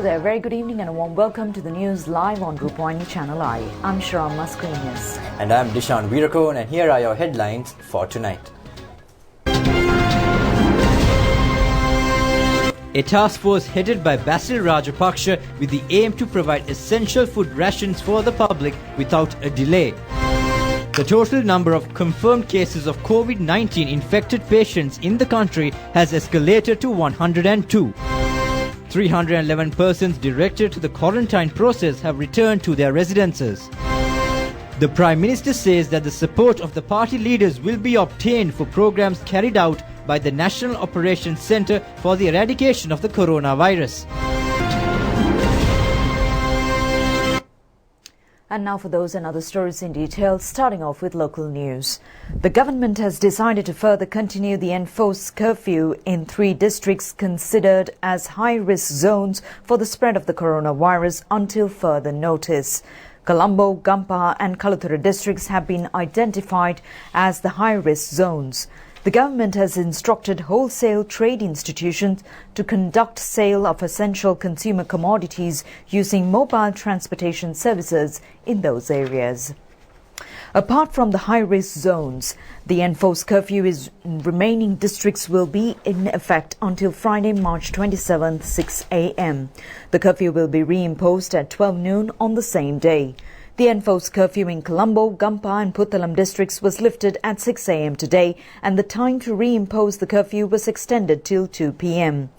there, very good evening and a warm welcome to the news live on Rupavahini Channel I. I'm Sharam Mascarenhas. And I'm Dishan Veerakone, and here are your headlines for tonight. A task force headed by Basil Rajapaksa with the aim to provide essential food rations for the public without a delay. The total number of confirmed cases of COVID-19 infected patients in the country has escalated to 102. 311 persons directed to the quarantine process have returned to their residences. The Prime Minister says that the support of the party leaders will be obtained for programs carried out by the National Operations Centre for the eradication of the coronavirus. And now for those and other stories in detail, starting off with local news. The government has decided to further continue the enforced curfew in 3 districts considered as high-risk zones for the spread of the coronavirus until further notice. Colombo, Gampaha and Kalathura districts have been identified as the high-risk zones. The government has instructed wholesale trade institutions to conduct sale of essential consumer commodities using mobile transportation services in those areas. Apart from the high-risk zones, the enforced curfew in remaining districts will be in effect until Friday, March 27, 6 a.m. The curfew will be reimposed at 12 noon on the same day. The enforced curfew in Colombo, Gampaha and Puttalam districts was lifted at 6 a.m. today, and the time to reimpose the curfew was extended till 2 p.m.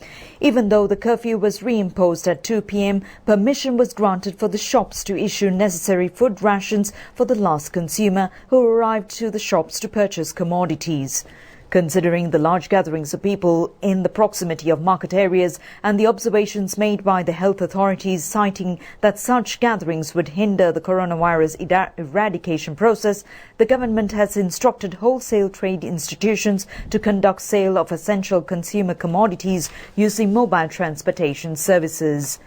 Even though the curfew was reimposed at 2 p.m, permission was granted for the shops to issue necessary food rations for the last consumer who arrived to the shops to purchase commodities. Considering the large gatherings of people in the proximity of market areas and the observations made by the health authorities citing that such gatherings would hinder the coronavirus eradication process, the government has instructed wholesale trade institutions to conduct sale of essential consumer commodities using mobile transportation services.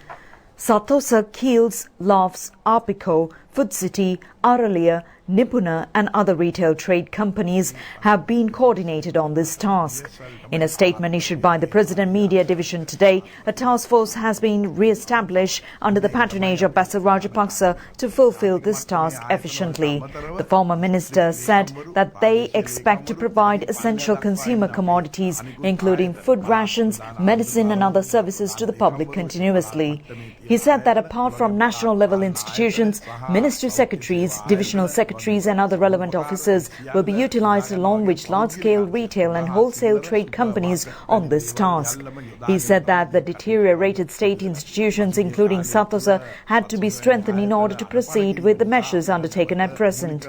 Satosa, Keels, Lofts, Arpico, Food City, Aralia, Nipuna and other retail trade companies have been coordinated on this task. In a statement issued by the President Media Division today, a task force has been re-established under the patronage of Basil Rajapaksa to fulfill this task efficiently. The former minister said that they expect to provide essential consumer commodities, including food rations, medicine and other services to the public continuously. He said that apart from national-level institutions, ministry secretaries, divisional secretaries and other relevant officers will be utilized along with large-scale retail and wholesale trade companies on this task. He said that the deteriorated state institutions, including Satosa, had to be strengthened in order to proceed with the measures undertaken at present.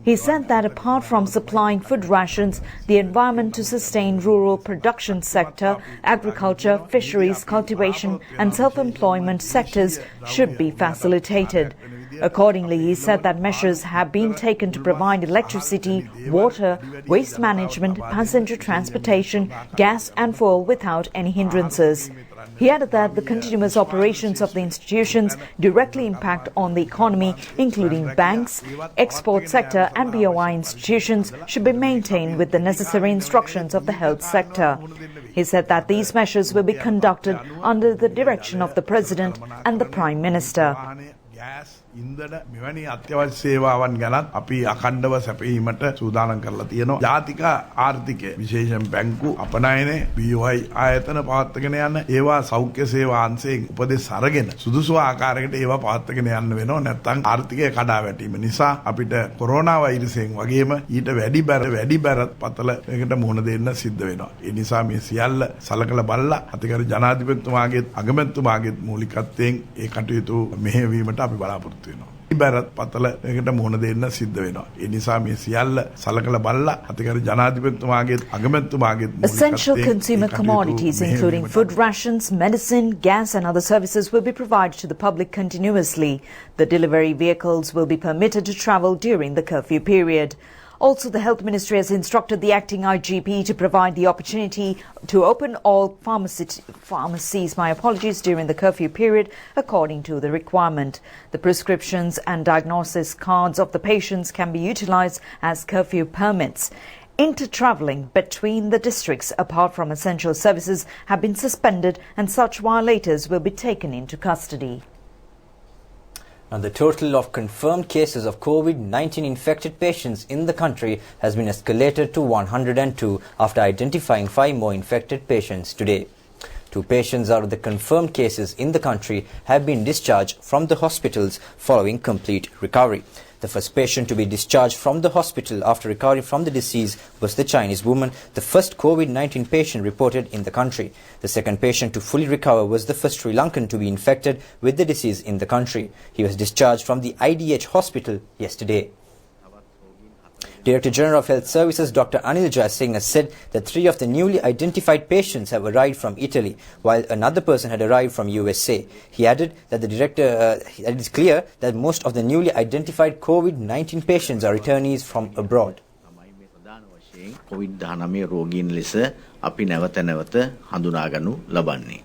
He said that apart from supplying food rations, the environment to sustain rural production sector, agriculture, fisheries, cultivation and self-employment sectors should be facilitated. Accordingly, he said that measures have been taken to provide electricity, water, waste management, passenger transportation, gas and fuel without any hindrances. He added that the continuous operations of the institutions directly impact on the economy, including banks, export sector and BOI institutions should be maintained with the necessary instructions of the health sector. He said that these measures will be conducted under the direction of the President and the Prime Minister. ඉන්දන මෙවැනි අත්‍යවශ්‍ය සේවාවන් ගැනත් අපි අඛණ්ඩව සැපයීමට සූදානම් කරලා තියෙනවා. ජාතික ආර්ථිකය විශේෂයෙන් බැංකු අපනයනය BOI ආයතන පවත්වාගෙන යන ඒවා සෞඛ්‍ය සේවා අංශයෙන් උපදෙස් අරගෙන සුදුසු ආකාරයකට ඒවා පවත්වාගෙන යන්න වෙනවා. නැත්නම් ආර්ථිකය කඩා වැටීම නිසා අපිට කොරෝනා වෛරසයෙන් වගේම ඊට වැඩි බැරත් පතල එකකට මුහුණ දෙන්න සිද්ධ වෙනවා. ඒ නිසා මේ සියල්ල සලකලා බලලා අතිගරු ජනාධිපතිතුමාගේ අගමැතිතුමාගේ මූලිකත්වයෙන් ඒ කටයුතු මෙහෙයවීමට අපි බලාපොරොත්තු බැරත් පතල එකට මුහුණ දෙන්න සිද්ධ වෙනවා. ඒ නිසා මේ සියල්ල සලකලා බලලා අතිගරු ජනාධිපතිතුමාගේ අගමැතිතුමාගේ essential consumer commodities including food rations, medicine, gas and other services will be provided to the public continuously. The delivery vehicles will be permitted to travel during the curfew period. Also, the Health Ministry has instructed the acting IGP to provide the opportunity to open all pharmacies during the curfew period according to the requirement. The prescriptions and diagnosis cards of the patients can be utilized as curfew permits. Inter-travelling between the districts apart from essential services have been suspended and such violators will be taken into custody. Now, the total of confirmed cases of COVID-19 infected patients in the country has been escalated to 102 after identifying 5 more infected patients today. 2 patients out of the confirmed cases in the country have been discharged from the hospitals following complete recovery. The first patient to be discharged from the hospital after recovering from the disease was the Chinese woman, the first COVID-19 patient reported in the country. The second patient to fully recover was the first Sri Lankan to be infected with the disease in the country. He was discharged from the IDH hospital yesterday. Director General of Health Services Dr. Anil Jayasinghe has said that 3 of the newly identified patients have arrived from Italy, while another person had arrived from USA. He added that it is clear that most of the newly identified COVID-19 patients are returnees from abroad. COVID-19 රෝගීන් ලෙස අපි නැවත නැවත හඳුනාගනු ලබන්නේ.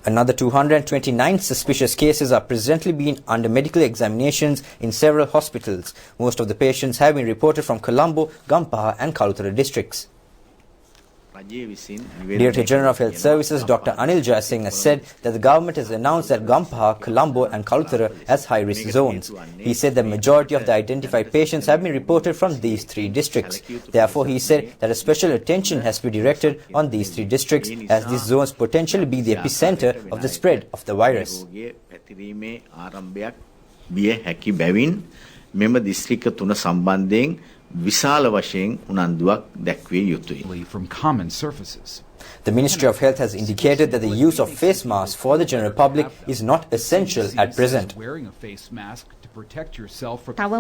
Another 229 suspicious cases are presently being under medical examinations in several hospitals. Most of the patients have been reported from Colombo, Gampaha and Kalutara districts. Director General of Health Services Dr. Anil Jayasinghe has said that the government has announced that Gampaha, Colombo and Kalutara as high-risk zones. He said the majority of the identified patients have been reported from these 3 districts. Therefore, he said that a special attention has to be directed on these 3 districts as these zones potentially be the epicenter of the spread of the virus. විශාල වශයෙන් උනන්දුවක් දැක්විය යුතුයි. From common surfaces. The Ministry of Health has indicated that the use of face masks for the general public is not essential at present. Wearing a face mask to protect yourself from Dr.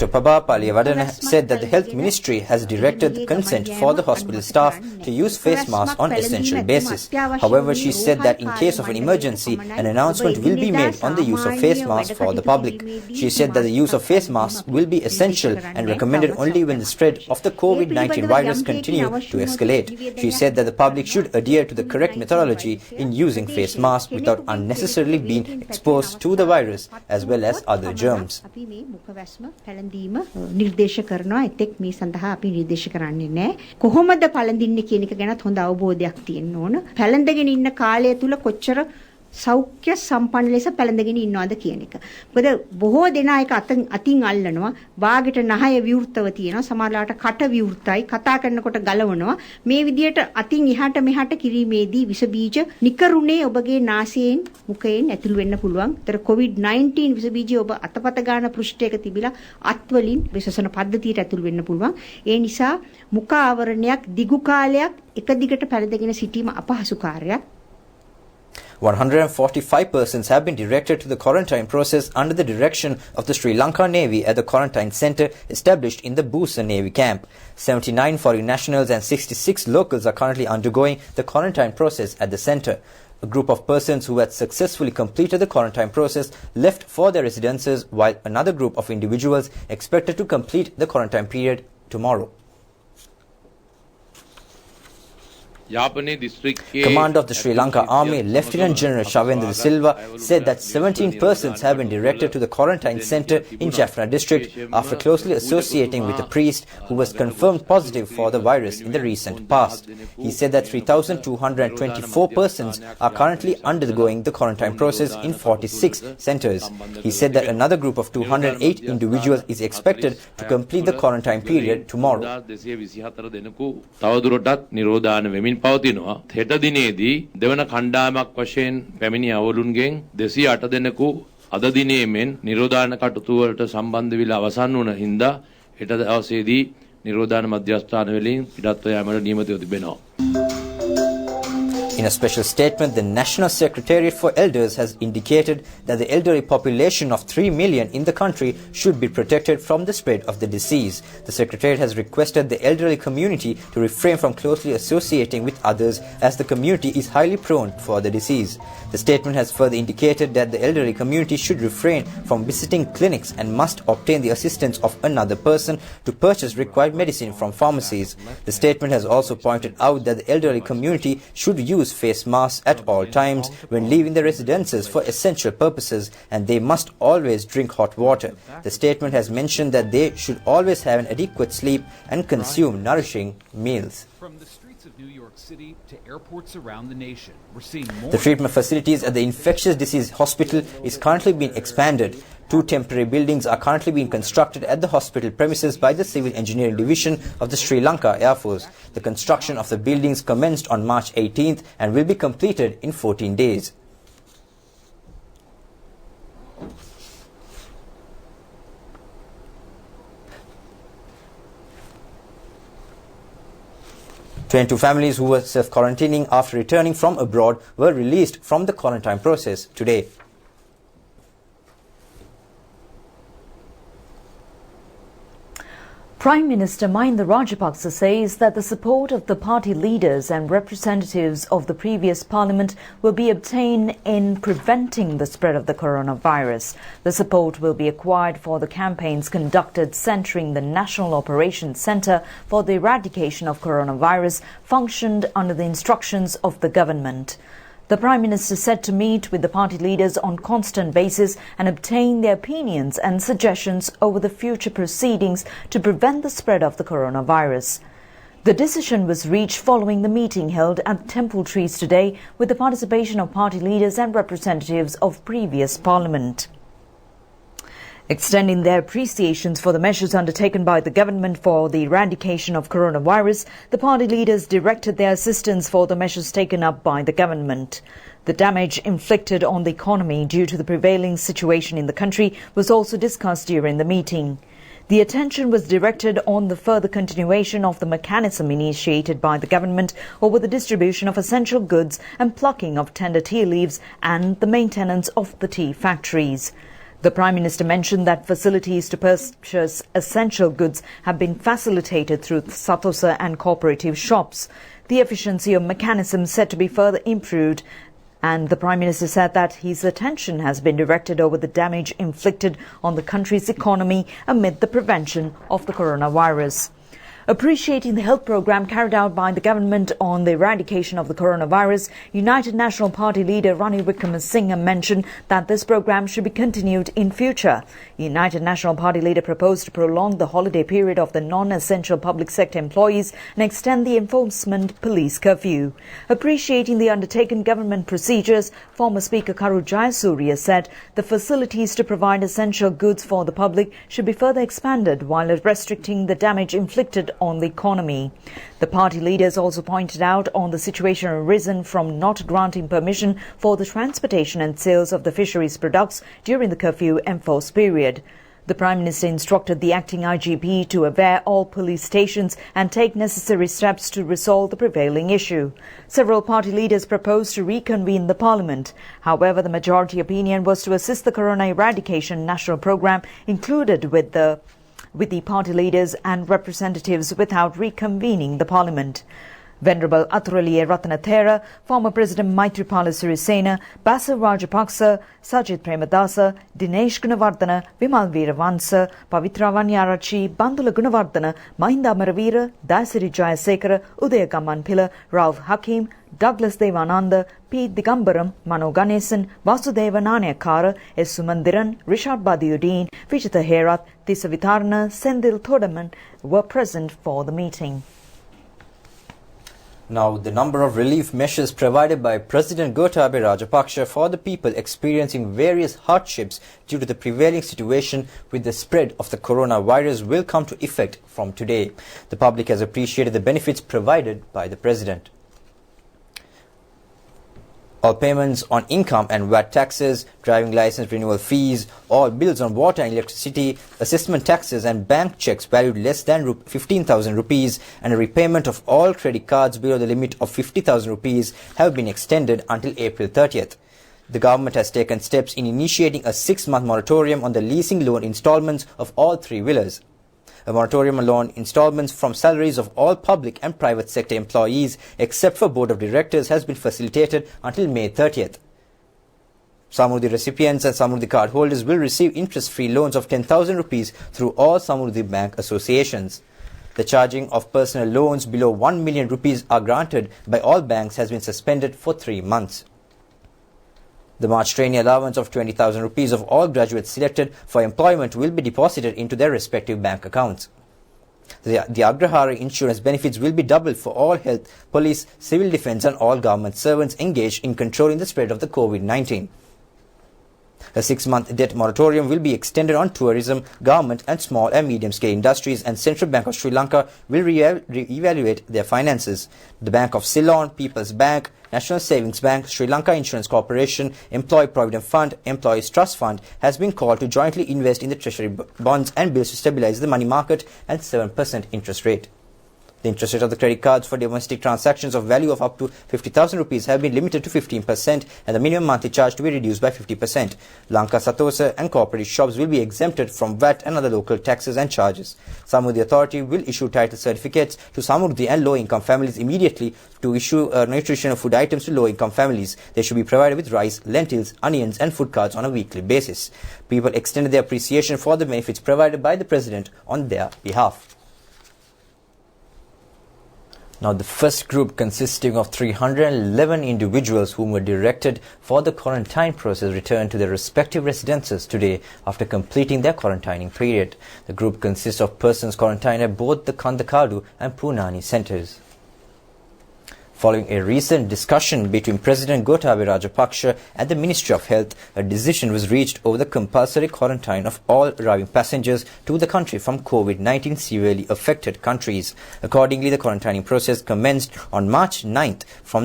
Pabha Paliyavadana said that the Health Ministry has directed the consent for the hospital staff to use face masks on essential basis. However, she said that in case of an emergency, an announcement will be made on the use of face masks for the public. She said that the use of face masks will be essential and recommended only when the spread of the COVID-19 virus continue to escalate. She said that the public should adhere to the correct methodology in using face masks without unnecessarily being exposed to the virus as well as other germs. නිර්දේශ කරනවා එතෙක් මේ සඳහා අපි නිර්දේශ කරන්නේ නැහැ කොහොමද පළඳින්නේ කියන එක ගැනත් හොඳ අවබෝධයක් තියෙන්න ඕන පැලඳගෙන ඉන්න කාලය තුල කොච්චර සෞඛ්‍ය සම්පන්න ලෙස පැලඳගෙන ඉන්නවද කියන එක. මොකද බොහෝ දෙනා ඒක අතින් අල්ලනවා. වාගෙට නහය විවෘතව තියෙනවා. සමහරලාට කට විවෘතයි. කතා කරනකොට ගලවනවා. මේ විදියට අතින් එහාට මෙහාට කිරීමේදී විස බීජ නිකරුණේ ඔබගේ නාසයෙන් මුඛයෙන් ඇතුළු වෙන්න පුළුවන්. ඒතර COVID-19 විස බීජය ඔබ අතපත ගන්න පෘෂ්ඨයක තිබිලා අත්වලින් විශේෂණ පද්ධතියට ඇතුළු වෙන්න පුළුවන්. ඒ නිසා මුඛ ආවරණයක් දිගු කාලයක් එක දිගට පැලඳගෙන සිටීම අපහසු කාර්යයක්. 145 persons have been directed to the quarantine process under the direction of the Sri Lanka Navy at the quarantine centre established in the Busa Navy camp. 79 foreign nationals and 66 locals are currently undergoing the quarantine process at the centre. A group of persons who had successfully completed the quarantine process left for their residences, while another group of individuals expected to complete the quarantine period tomorrow. Commander of the Sri Lanka Army, Lieutenant General Shavendra Silva, said that 17 persons have been directed to the quarantine centre in Jaffna district after closely associating with a priest who was confirmed positive for the virus in the recent past. He said that 3,224 persons are currently undergoing the quarantine process in 46 centres. He said that another group of 208 individuals is expected to complete the quarantine period tomorrow. පවතිනවා හෙට දිනේදී දෙවන කණ්ඩායමක් වශයෙන් පැමිණි අවුලුන්ගෙන් 208 දෙනෙකු අද දිනේ මෙන් නිරෝධායන කටයුතු වලට සම්බන්ධ වෙලා අවසන් වුණ හින්දා හෙට දවසේදී නිරෝධායන මධ්‍යස්ථාන වලින් පිටත්ව යාමට නියමිතව තිබෙනවා. In a special statement, the National Secretariat for Elders has indicated that the elderly population of 3 million in the country should be protected from the spread of the disease. The Secretariat has requested the elderly community to refrain from closely associating with others as the community is highly prone for the disease. The statement has further indicated that the elderly community should refrain from visiting clinics and must obtain the assistance of another person to purchase required medicine from pharmacies. The statement has also pointed out that the elderly community should use face masks at all times when leaving their residences for essential purposes, and they must always drink hot water. The statement has mentioned that they should always have an adequate sleep and consume nourishing meals. From the streets of New York City to airports around the nation, we're seeing more. The treatment facilities at the Infectious Disease Hospital is currently being expanded. 2 temporary buildings are currently being constructed at the hospital premises by the Civil Engineering Division of the Sri Lanka Air Force. The construction of the buildings commenced on March 18th and will be completed in 14 days. Two families who were self-quarantining after returning from abroad were released from the quarantine process today. Prime Minister Mahinda Rajapaksa says that the support of the party leaders and representatives of the previous parliament will be obtained in preventing the spread of the coronavirus. The support will be acquired for the campaigns conducted centering the National Operations Centre for the Eradication of Coronavirus, functioned under the instructions of the government. The Prime Minister said to meet with the party leaders on constant basis and obtain their opinions and suggestions over the future proceedings to prevent the spread of the coronavirus. The decision was reached following the meeting held at Temple Trees today with the participation of party leaders and representatives of previous parliament. Extending their appreciations for the measures undertaken by the government for the eradication of coronavirus, the party leaders directed their assistance for the measures taken up by the government. The damage inflicted on the economy due to the prevailing situation in the country was also discussed during the meeting. The attention was directed on the further continuation of the mechanism initiated by the government over the distribution of essential goods and plucking of tender tea leaves and the maintenance of the tea factories. The Prime Minister mentioned that facilities to purchase essential goods have been facilitated through Satosa and cooperative shops. The efficiency of mechanisms said to be further improved, and the Prime Minister said that his attention has been directed over the damage inflicted on the country's economy amid the prevention of the coronavirus. Appreciating the health program carried out by the government on the eradication of the coronavirus, United National Party leader Ranil Wickremesinghe mentioned that this program should be continued in future. United National Party leader proposed to prolong the holiday period of the non-essential public sector employees and extend the enforcement police curfew. Appreciating the undertaken government procedures, former Speaker Karu Jayasuriya said the facilities to provide essential goods for the public should be further expanded while restricting the damage inflicted on the economy. The party leaders also pointed out on the situation arisen from not granting permission for the transportation and sales of the fisheries products during the curfew enforced period. The Prime Minister instructed the acting IGP to aware all police stations and take necessary steps to resolve the prevailing issue. Several party leaders proposed to reconvene the Parliament. However, the majority opinion was to assist the Corona Eradication National Programme included with the party leaders and representatives without reconvening the Parliament. Venerable Athuraliya Ratanathera, former President Maithripala Sirisena, Basil Rajapaksa, Sajid Premadasa, Dinesh Gunawardena, Vimal Veeravansa, Pavitra Vanyarachi, Bandula Gunawardena, Mahinda Amaravira, Dayasiri Jayasekara, Udaya Gammanpila, Ralph Hakim, Douglas Devananda, P. Digambaram, Mano Ganesan, Vasudeva Nanayakara, S. Sumandiran, Richard Badiuddin, Vijita Herath, Tisa Vitarna, Sendil Thodaman were present for the meeting. Now, the number of relief measures provided by President Gotabaya Rajapaksa for the people experiencing various hardships due to the prevailing situation with the spread of the coronavirus will come to effect from today. The public has appreciated the benefits provided by the President. All payments on income and VAT taxes, driving license renewal fees, all bills on water and electricity, assessment taxes and bank checks valued less than 15,000 rupees and a repayment of all credit cards below the limit of 50,000 rupees have been extended until April 30th. The government has taken steps in initiating a 6-month moratorium on the leasing loan installments of all 3 villas. A moratorium on loan installments from salaries of all public and private sector employees except for Board of Directors has been facilitated until May 30th. Samruddhi recipients and Samruddhi card holders will receive interest-free loans of 10,000 rupees through all Samruddhi bank associations. The charging of personal loans below 1 million rupees are granted by all banks has been suspended for 3 months. The March trainee allowance of 20,000 rupees of all graduates selected for employment will be deposited into their respective bank accounts. The Agrahari insurance benefits will be doubled for all health, police, civil defence and all government servants engaged in controlling the spread of the COVID-19. A 6-month debt moratorium will be extended on tourism, government and small and medium-scale industries, and Central Bank of Sri Lanka will re-evaluate their finances. The Bank of Ceylon, People's Bank, National Savings Bank, Sri Lanka Insurance Corporation, Employee Provident Fund, Employees Trust Fund has been called to jointly invest in the treasury bonds and bills to stabilize the money market at 7% interest rate. The interest rate of the credit cards for domestic transactions of value of up to 50,000 rupees have been limited to 15% and the minimum monthly charge to be reduced by 50%. Lanka Satosa and cooperative shops will be exempted from VAT and other local taxes and charges. Samurdhi Authority will issue title certificates to Samurdhi and low-income families immediately to issue nutritional food items to low-income families. They should be provided with rice, lentils, onions and food cards on a weekly basis. People extended their appreciation for the benefits provided by the President on their behalf. Now, the first group, consisting of 311 individuals whom were directed for the quarantine process, returned to their respective residences today after completing their quarantining period. The group consists of persons quarantined at both the Kandakadu and Punani centres. Following a recent discussion between President Gotabaya Rajapaksa and the Ministry of Health, a decision was reached over the compulsory quarantine of all arriving passengers to the country from COVID-19 severely affected countries. Accordingly, the quarantining process commenced on March 9th for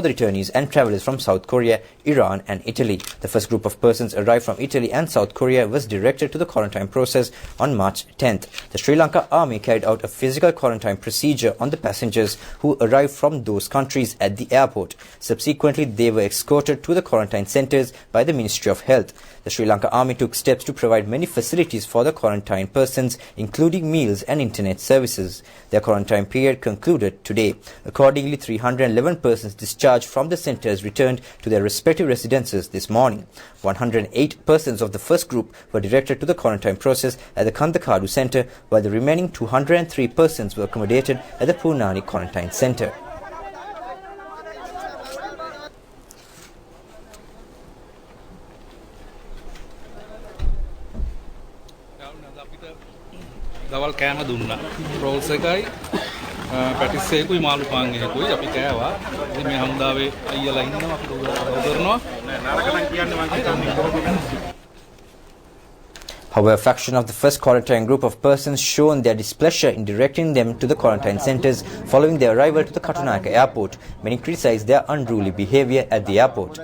the returnees and travellers from South Korea, Iran and Italy. The first group of persons arrived from Italy and South Korea was directed to the quarantine process on March 10th. The Sri Lanka Army carried out a physical quarantine procedure on the passengers who arrived from those countries at the airport. Subsequently, they were escorted to the quarantine centres by the Ministry of Health. The Sri Lanka Army took steps to provide many facilities for the quarantined persons, including meals and internet services. Their quarantine period concluded today. Accordingly, 311 persons discharged from the centres returned to their respective residences this morning. 108 persons of the first group were directed to the quarantine process at the Kandakadu centre, while the remaining 203 persons were accommodated at the Punani quarantine centre. දවල් කෑම දුන්නා. Rolls එකයි patties එකකුයි මාළු පාන් එකකුයි අපි කෑවා. ඉතින් මේ හමුදාවේ අයියලා ඉන්නවා අපිට උදව් කරනවා. නරක නම් කියන්නේ මං කියන්නේ. However, a faction of the first quarantine group of persons shown their displeasure in directing them to the quarantine centres following their arrival to the Katunayaka airport. Many criticized their unruly behaviour at the airport.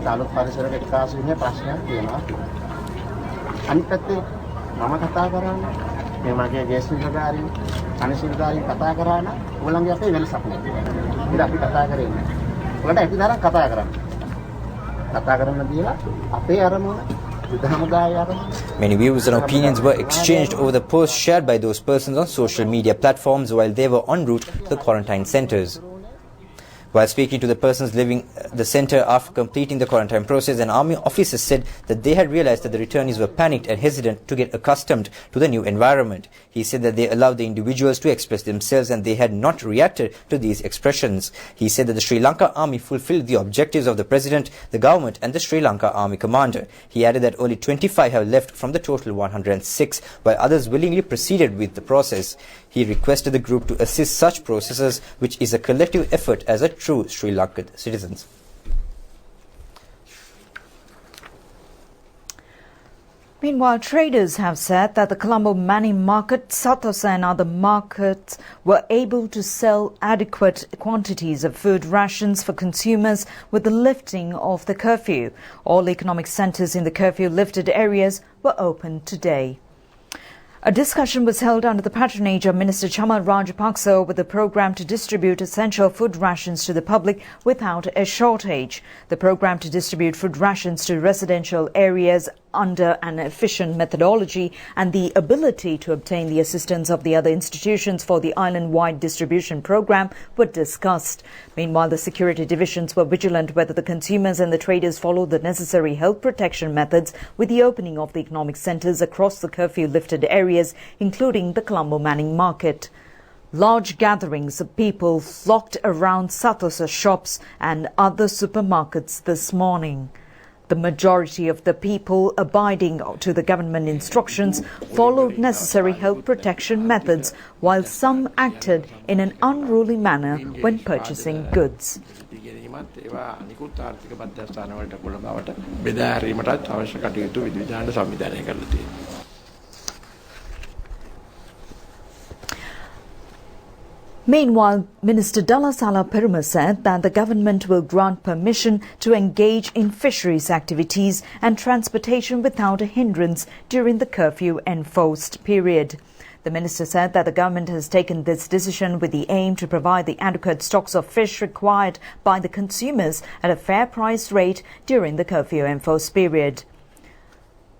අලුත් පරිසරයක එක්කාසු වෙන ප්‍රශ්නයක් තියෙනවා. අනිත් පැත්තේ මම කතා කරන්නේ මේ මගේ ජේෂ්ඨකාරී අනිසිල්කාරී කතා කරා නම් ඕගොල්ලන්ගේ අපේ වෙනසක් නැහැ. ඉතින් අපි කතා කරන්නේ. ඔයාලට අපි තරම් කතා කරන්න. කතා කරන්න දීලා අපේ අරමුණ Many views and opinions were exchanged over the posts shared by those persons on social media platforms while they were en route to the quarantine centres. While speaking to the persons leaving the centre after completing the quarantine process, an army officer said that they had realized that the returnees were panicked and hesitant to get accustomed to the new environment. He said that they allowed the individuals to express themselves and they had not reacted to these expressions. He said that the Sri Lanka Army fulfilled the objectives of the President, the government and the Sri Lanka Army Commander. He added that only 25 have left from the total 106, while others willingly proceeded with the process. He requested the group to assist such processes, which is a collective effort as a true Sri Lankan citizens. Meanwhile, traders have said that the Colombo Mani Market, Satosa and other markets were able to sell adequate quantities of food rations for consumers with the lifting of the curfew. All economic centres in the curfew-lifted areas were open today. A discussion was held under the patronage of Minister Chamal Rajapaksa over the programme to distribute essential food rations to the public without a shortage. The programme to distribute food rations to residential areas under an efficient methodology and the ability to obtain the assistance of the other institutions for the island-wide distribution program were discussed. Meanwhile, the security divisions were vigilant whether the consumers and the traders followed the necessary health protection methods with the opening of the economic centres across the curfew-lifted areas, including the Colombo Manning Market. Large gatherings of people flocked around Satosa shops and other supermarkets this morning. The majority of the people abiding to the government instructions followed necessary health protection methods, while some acted in an unruly manner when purchasing goods. Meanwhile, Minister Dalasala Peruma said that the government will grant permission to engage in fisheries activities and transportation without a hindrance during the curfew-enforced period. The minister said that the government has taken this decision with the aim to provide the adequate stocks of fish required by the consumers at a fair price rate during the curfew-enforced period.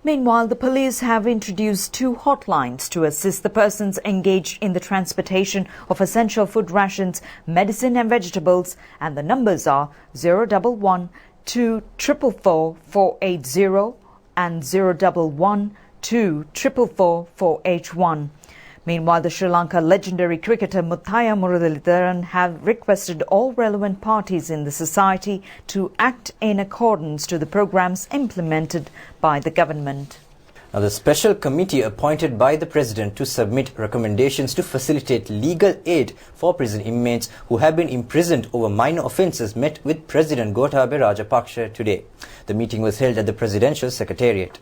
Meanwhile, the police have introduced 2 hotlines to assist the persons engaged in the transportation of essential food rations, medicine and vegetables, and the numbers are 011 2444 480 and 011 2444 481. Meanwhile, the Sri Lanka legendary cricketer Muthaiya Muralitharan have requested all relevant parties in the society to act in accordance to the programs implemented by the government. Now, the special committee appointed by the President to submit recommendations to facilitate legal aid for prison inmates who have been imprisoned over minor offences met with President Gotabaya Rajapaksa today. The meeting was held at the Presidential Secretariat.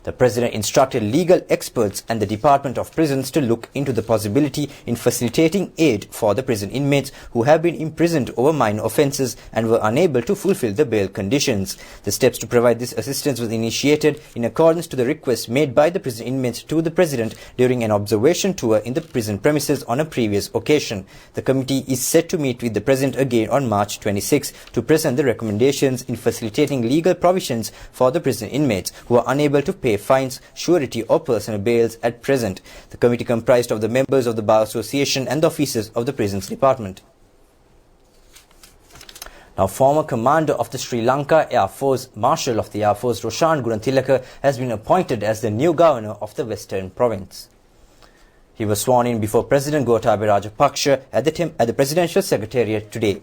The President instructed legal experts and the Department of Prisons to look into the possibility in facilitating aid for the prison inmates who have been imprisoned over minor offences and were unable to fulfill the bail conditions. The steps to provide this assistance was initiated in accordance to the request made by the prison inmates to the President during an observation tour in the prison premises on a previous occasion. The committee is set to meet with the President again on March 26 to present the recommendations in facilitating legal provisions for the prison inmates who are unable to pay fines, surety or personal bails at present. The committee comprised of the members of the Bar Association and the officers of the Prisons Department. Now, former commander of the Sri Lanka Air Force, Marshal of the Air Force Roshan Gunatilaka has been appointed as the new governor of the Western Province. He was sworn in before President Gotabaya Rajapaksa at the Presidential Secretariat today.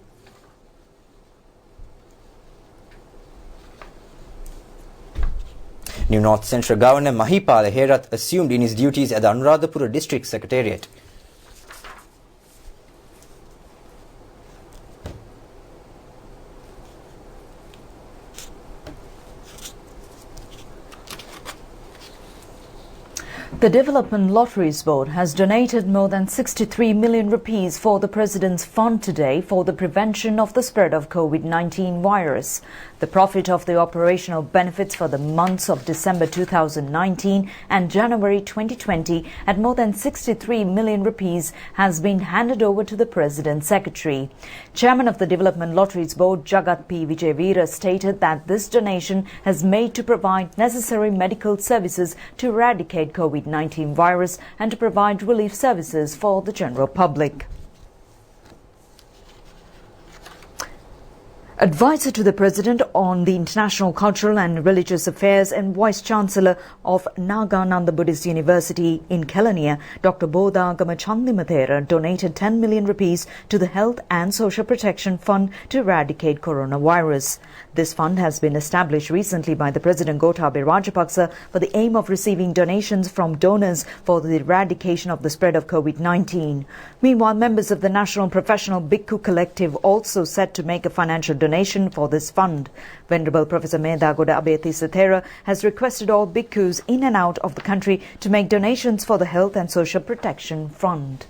New North Central Governor Mahipala Herath assumed in his duties at the Anuradhapura District Secretariat. The Development Lotteries Board has donated more than 63 million rupees for the President's Fund today for the prevention of the spread of COVID-19 virus. The profit of the operational benefits for the months of December 2019 and January 2020 at more than 63 million rupees has been handed over to the President's Secretary. Chairman of the Development Lotteries Board, Jagat P. Vijayveera, stated that this donation has made to provide necessary medical services to eradicate COVID-19 virus and to provide relief services for the general public. Advisor to the President on the International Cultural and Religious Affairs and Vice-Chancellor of Nagananda Buddhist University in Kelaniya, Dr. Bodhagama Chandimathera, donated 10 million rupees to the Health and Social Protection Fund to eradicate coronavirus. This fund has been established recently by the President Gotabaya Rajapaksa for the aim of receiving donations from donors for the eradication of the spread of COVID-19. Meanwhile, members of the National Professional Bhikkhu Collective also set to make a financial donation for this fund. Venerable Professor Medagoda Abeyatissa has requested all bhikkhus in and out of the country to make donations for the Health and Social Protection Fund.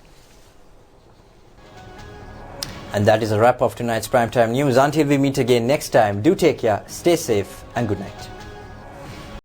And that is a wrap of tonight's Primetime News. Until we meet again next time, do take care, stay safe and good night.